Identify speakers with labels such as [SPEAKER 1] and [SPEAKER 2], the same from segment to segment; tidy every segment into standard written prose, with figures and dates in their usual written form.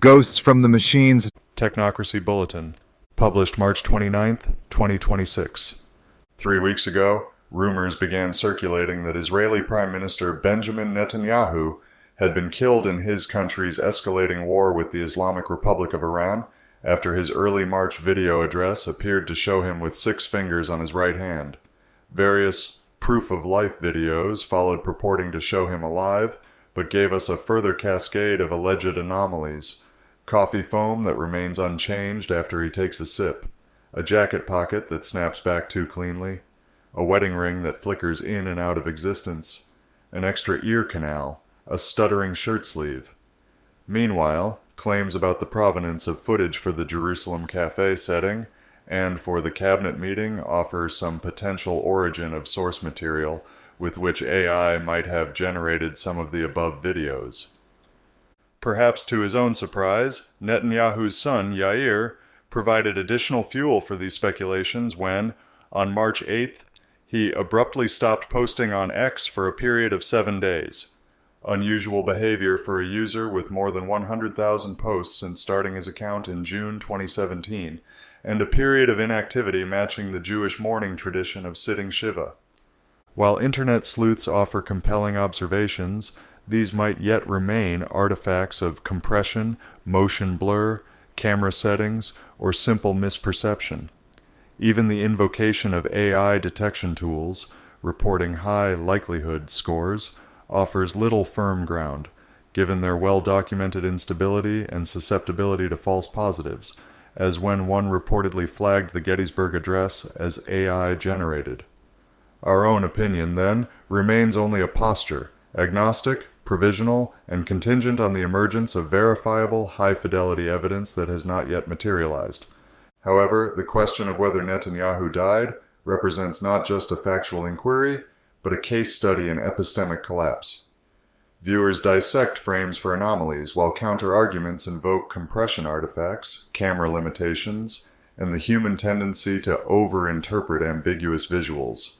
[SPEAKER 1] Ghosts from the Machines.
[SPEAKER 2] Technocracy Bulletin, published March 29th, 2026. 3 weeks ago, rumors began circulating that Israeli Prime Minister Benjamin Netanyahu had been killed in his country's escalating war with the Islamic Republic of Iran after his early March video address appeared to show him with 6 fingers on his right hand. Various proof-of-life videos followed purporting to show him alive, but gave us a further cascade of alleged anomalies. Coffee foam that remains unchanged after he takes a sip, a jacket pocket that snaps back too cleanly, a wedding ring that flickers in and out of existence, an extra ear canal, a stuttering shirt sleeve. Meanwhile, claims about the provenance of footage for the Jerusalem cafe setting and for the cabinet meeting offer some potential origin of source material with which AI might have generated some of the above videos. Perhaps to his own surprise, Netanyahu's son, Yair, provided additional fuel for these speculations when, on March 8th, he abruptly stopped posting on X for a period of 7 days. Unusual behavior for a user with more than 100,000 posts since starting his account in June 2017, and a period of inactivity matching the Jewish mourning tradition of sitting Shiva. While internet sleuths offer compelling observations, these might yet remain artifacts of compression, motion blur, camera settings, or simple misperception. Even the invocation of AI detection tools, reporting high likelihood scores, offers little firm ground, given their well-documented instability and susceptibility to false positives, as when one reportedly flagged the Gettysburg Address as AI-generated. Our own opinion, then, remains only a posture, agnostic, provisional, and contingent on the emergence of verifiable, high-fidelity evidence that has not yet materialized. However, the question of whether Netanyahu died represents not just a factual inquiry, but a case study in epistemic collapse. Viewers dissect frames for anomalies, while counterarguments invoke compression artifacts, camera limitations, and the human tendency to over-interpret ambiguous visuals.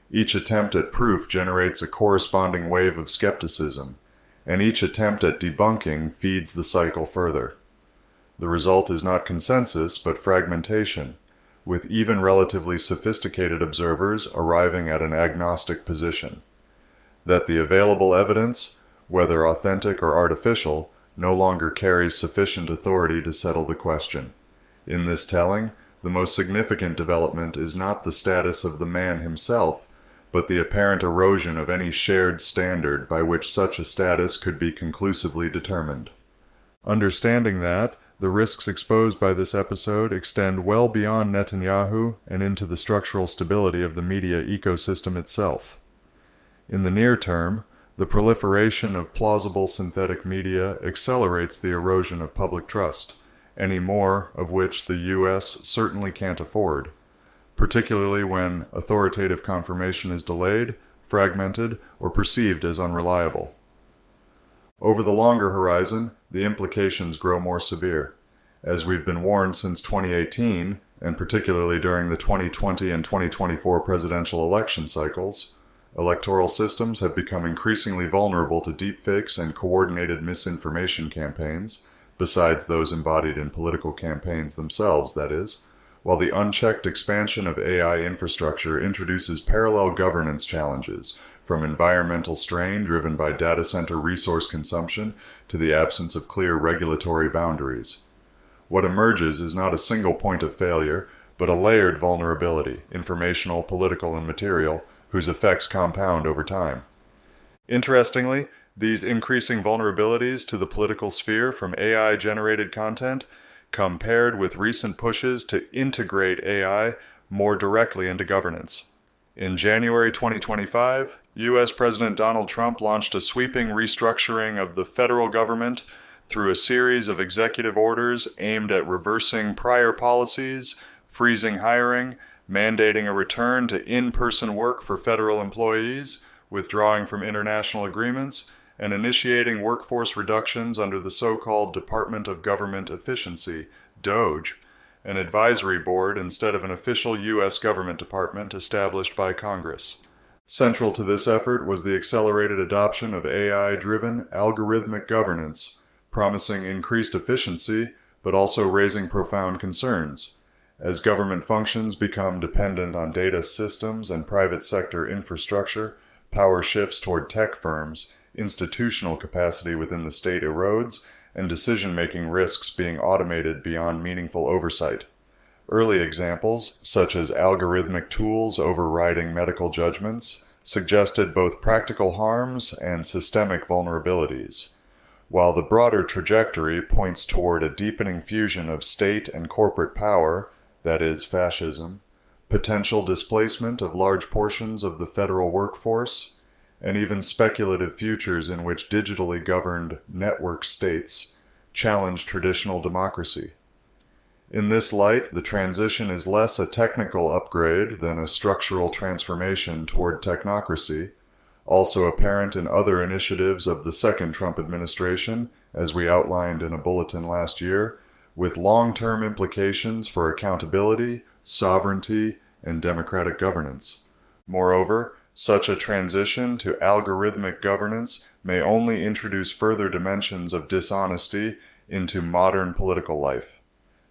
[SPEAKER 2] Each attempt at proof generates a corresponding wave of skepticism, and each attempt at debunking feeds the cycle further. The result is not consensus, but fragmentation, with even relatively sophisticated observers arriving at an agnostic position. That the available evidence, whether authentic or artificial, no longer carries sufficient authority to settle the question. In this telling, the most significant development is not the status of the man himself, but the apparent erosion of any shared standard by which such a status could be conclusively determined. Understanding that, the risks exposed by this episode extend well beyond Netanyahu and into the structural stability of the media ecosystem itself. In the near term, the proliferation of plausible synthetic media accelerates the erosion of public trust, any more of which the U.S. certainly can't afford, particularly when authoritative confirmation is delayed, fragmented, or perceived as unreliable. Over the longer horizon, the implications grow more severe. As we've been warned since 2018, and particularly during the 2020 and 2024 presidential election cycles, electoral systems have become increasingly vulnerable to deepfakes and coordinated misinformation campaigns, besides those embodied in political campaigns themselves, that is, while the unchecked expansion of AI infrastructure introduces parallel governance challenges, from environmental strain driven by data center resource consumption to the absence of clear regulatory boundaries. What emerges is not a single point of failure, but a layered vulnerability, informational, political, and material, whose effects compound over time. Interestingly, these increasing vulnerabilities to the political sphere from AI-generated content come paired with recent pushes to integrate AI more directly into governance. In January 2025, U.S. President Donald Trump launched a sweeping restructuring of the federal government through a series of executive orders aimed at reversing prior policies, freezing hiring, mandating a return to in-person work for federal employees, withdrawing from international agreements, and initiating workforce reductions under the so-called Department of Government Efficiency, DOGE, an advisory board instead of an official U.S. government department established by Congress. Central to this effort was the accelerated adoption of AI-driven algorithmic governance, promising increased efficiency, but also raising profound concerns. As government functions become dependent on data systems and private sector infrastructure, power shifts toward tech firms, institutional capacity within the state erodes, and decision-making risks being automated beyond meaningful oversight. Early examples, such as algorithmic tools overriding medical judgments, suggested both practical harms and systemic vulnerabilities, while the broader trajectory points toward a deepening fusion of state and corporate power, that is, fascism, potential displacement of large portions of the federal workforce, and even speculative futures in which digitally governed network states challenge traditional democracy. In this light, the transition is less a technical upgrade than a structural transformation toward technocracy, also apparent in other initiatives of the second Trump administration, as we outlined in a bulletin last year, with long-term implications for accountability, sovereignty, and democratic governance. Moreover, such a transition to algorithmic governance may only introduce further dimensions of dishonesty into modern political life.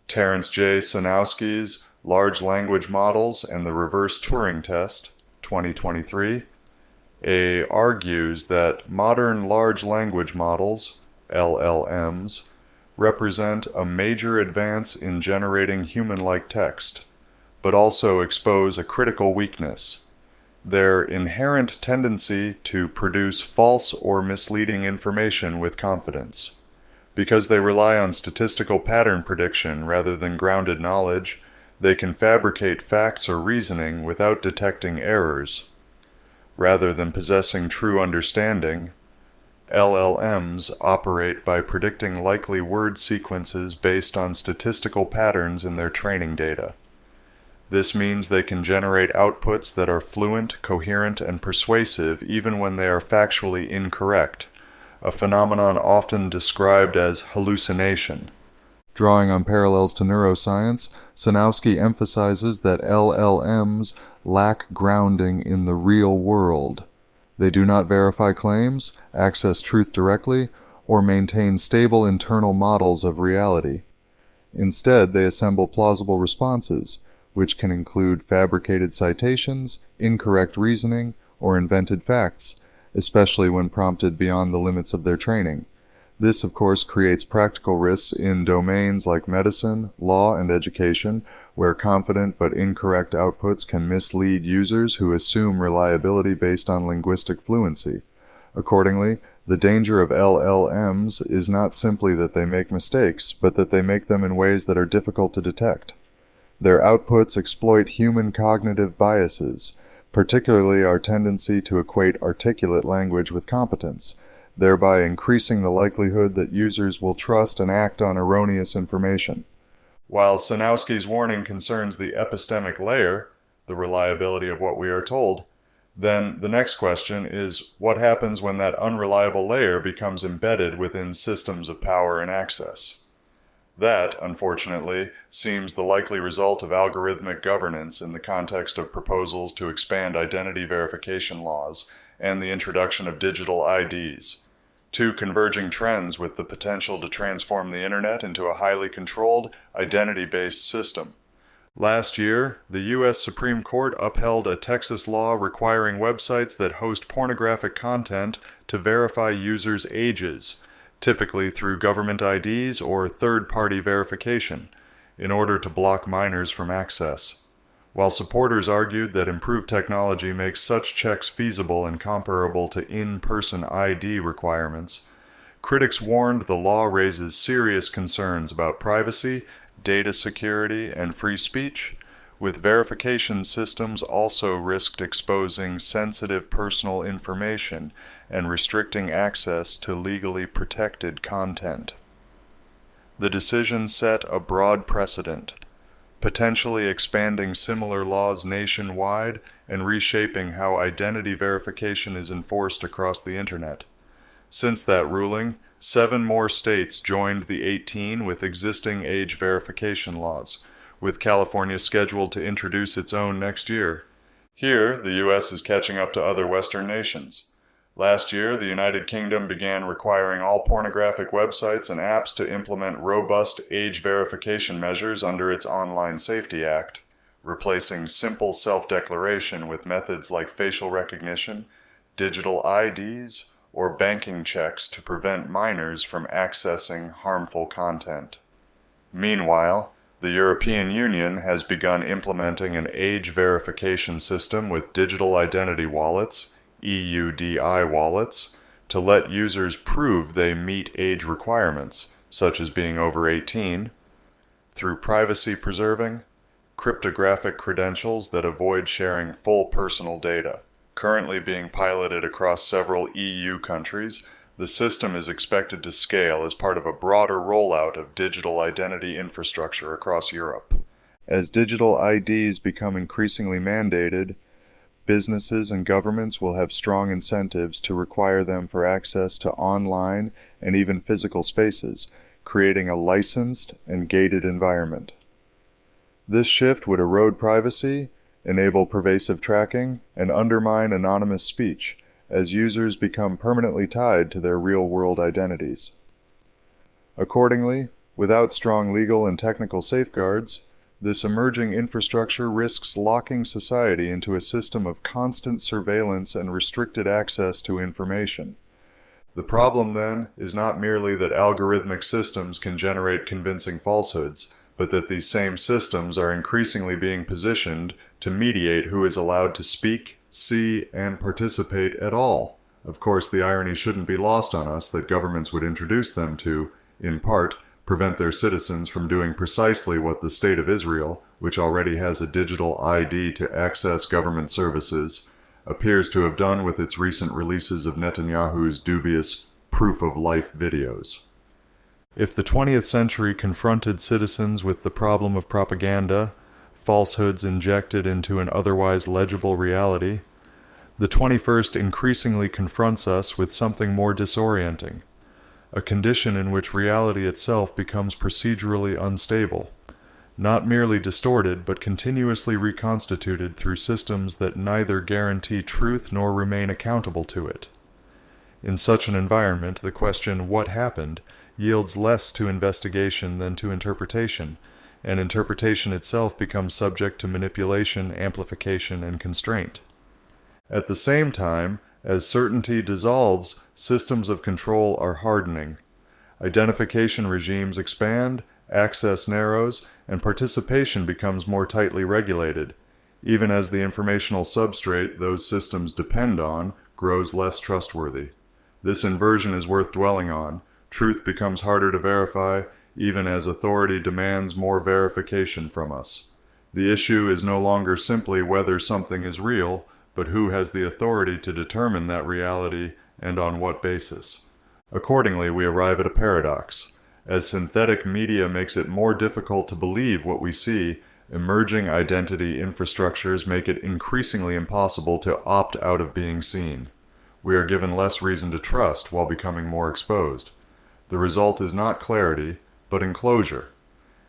[SPEAKER 2] Terence J. Sanowski's Large Language Models and the Reverse Turing Test, 2023, argues that modern large language models, LLMs, represent a major advance in generating human-like text, but also expose a critical weakness: their inherent tendency to produce false or misleading information with confidence. Because they rely on statistical pattern prediction rather than grounded knowledge, they can fabricate facts or reasoning without detecting errors. Rather than possessing true understanding, LLMs operate by predicting likely word sequences based on statistical patterns in their training data. This means they can generate outputs that are fluent, coherent, and persuasive even when they are factually incorrect, a phenomenon often described as hallucination. Drawing on parallels to neuroscience, Sanowski emphasizes that LLMs lack grounding in the real world. They do not verify claims, access truth directly, or maintain stable internal models of reality. Instead, they assemble plausible responses, which can include fabricated citations, incorrect reasoning, or invented facts, especially when prompted beyond the limits of their training. This, of course, creates practical risks in domains like medicine, law, and education, where confident but incorrect outputs can mislead users who assume reliability based on linguistic fluency. Accordingly, the danger of LLMs is not simply that they make mistakes, but that they make them in ways that are difficult to detect. Their outputs exploit human cognitive biases, particularly our tendency to equate articulate language with competence, thereby increasing the likelihood that users will trust and act on erroneous information. While Sanowski's warning concerns the epistemic layer, the reliability of what we are told, then the next question is what happens when that unreliable layer becomes embedded within systems of power and access? That, unfortunately, seems the likely result of algorithmic governance in the context of proposals to expand identity verification laws and the introduction of digital IDs, two converging trends with the potential to transform the internet into a highly controlled, identity-based system. Last year, the U.S. Supreme Court upheld a Texas law requiring websites that host pornographic content to verify users' ages, typically through government IDs or third-party verification, in order to block minors from access. While supporters argued that improved technology makes such checks feasible and comparable to in-person ID requirements, critics warned the law raises serious concerns about privacy, data security, and free speech, with verification systems also risked exposing sensitive personal information and restricting access to legally protected content. The decision set a broad precedent, potentially expanding similar laws nationwide and reshaping how identity verification is enforced across the internet. Since that ruling, 7 more states joined the 18 with existing age verification laws, with California scheduled to introduce its own next year. Here, the U.S. is catching up to other Western nations. Last year, the United Kingdom began requiring all pornographic websites and apps to implement robust age verification measures under its Online Safety Act, replacing simple self-declaration with methods like facial recognition, digital IDs, or banking checks to prevent minors from accessing harmful content. Meanwhile, the European Union has begun implementing an age verification system with digital identity wallets, EUDI wallets, to let users prove they meet age requirements, such as being over 18, through privacy-preserving, cryptographic credentials that avoid sharing full personal data. Currently being piloted across several EU countries, the system is expected to scale as part of a broader rollout of digital identity infrastructure across Europe. As digital IDs become increasingly mandated, businesses and governments will have strong incentives to require them for access to online and even physical spaces, creating a licensed and gated environment. This shift would erode privacy, enable pervasive tracking, and undermine anonymous speech, as users become permanently tied to their real-world identities. Accordingly, without strong legal and technical safeguards, this emerging infrastructure risks locking society into a system of constant surveillance and restricted access to information. The problem, then, is not merely that algorithmic systems can generate convincing falsehoods, but that these same systems are increasingly being positioned to mediate who is allowed to speak, see, and participate at all. Of course, the irony shouldn't be lost on us that governments would introduce them to, in part, prevent their citizens from doing precisely what the State of Israel, which already has a digital ID to access government services, appears to have done with its recent releases of Netanyahu's dubious proof-of-life videos. If the 20th century confronted citizens with the problem of propaganda, falsehoods injected into an otherwise legible reality, the 21st increasingly confronts us with something more disorienting, a condition in which reality itself becomes procedurally unstable, not merely distorted but continuously reconstituted through systems that neither guarantee truth nor remain accountable to it. In such an environment, the question, "What happened?" yields less to investigation than to interpretation, and interpretation itself becomes subject to manipulation, amplification, and constraint. At the same time, as certainty dissolves, systems of control are hardening. Identification regimes expand, access narrows, and participation becomes more tightly regulated, even as the informational substrate those systems depend on grows less trustworthy. This inversion is worth dwelling on. Truth becomes harder to verify, even as authority demands more verification from us. The issue is no longer simply whether something is real, but who has the authority to determine that reality and on what basis. Accordingly, we arrive at a paradox. As synthetic media makes it more difficult to believe what we see, emerging identity infrastructures make it increasingly impossible to opt out of being seen. We are given less reason to trust while becoming more exposed. The result is not clarity, but enclosure,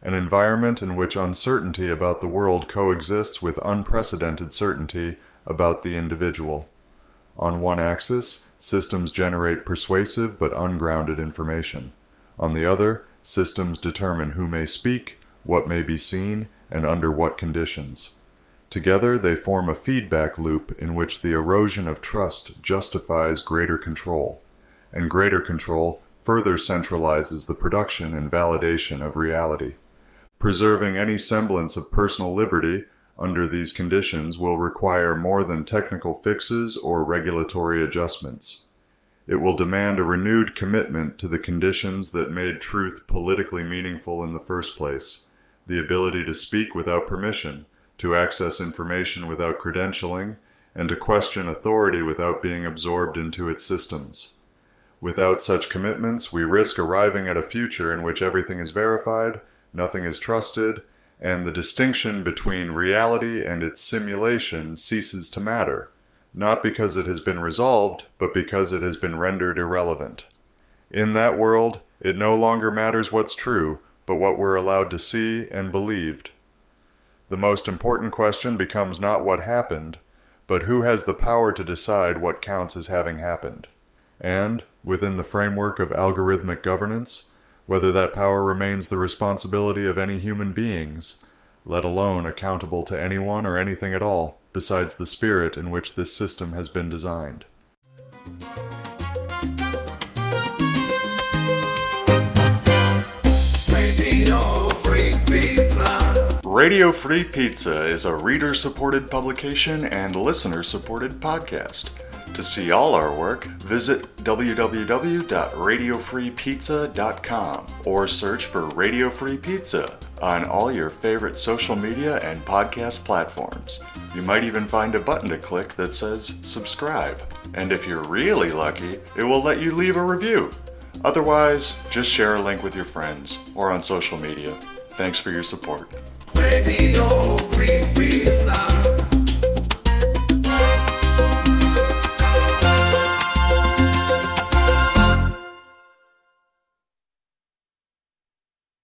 [SPEAKER 2] an environment in which uncertainty about the world coexists with unprecedented certainty about the individual. On one axis, systems generate persuasive but ungrounded information. On the other, systems determine who may speak, what may be seen, and under what conditions. Together, they form a feedback loop in which the erosion of trust justifies greater control, and greater control further centralizes the production and validation of reality. Preserving any semblance of personal liberty under these conditions will require more than technical fixes or regulatory adjustments. It will demand a renewed commitment to the conditions that made truth politically meaningful in the first place, the ability to speak without permission, to access information without credentialing, and to question authority without being absorbed into its systems. Without such commitments, we risk arriving at a future in which everything is verified, nothing is trusted, and the distinction between reality and its simulation ceases to matter, not because it has been resolved, but because it has been rendered irrelevant. In that world, it no longer matters what's true, but what we're allowed to see and believed. The most important question becomes not what happened, but who has the power to decide what counts as having happened? And, within the framework of algorithmic governance, whether that power remains the responsibility of any human beings, let alone accountable to anyone or anything at all, besides the spirit in which this system has been designed. Radio Free Pizza is a reader-supported publication and listener-supported podcast. To see all our work, visit www.radiofreepizza.com or search for Radio Free Pizza on all your favorite social media and podcast platforms. You might even find a button to click that says subscribe. And if you're really lucky, it will let you leave a review. Otherwise, just share a link with your friends or on social media. Thanks for your support. Radio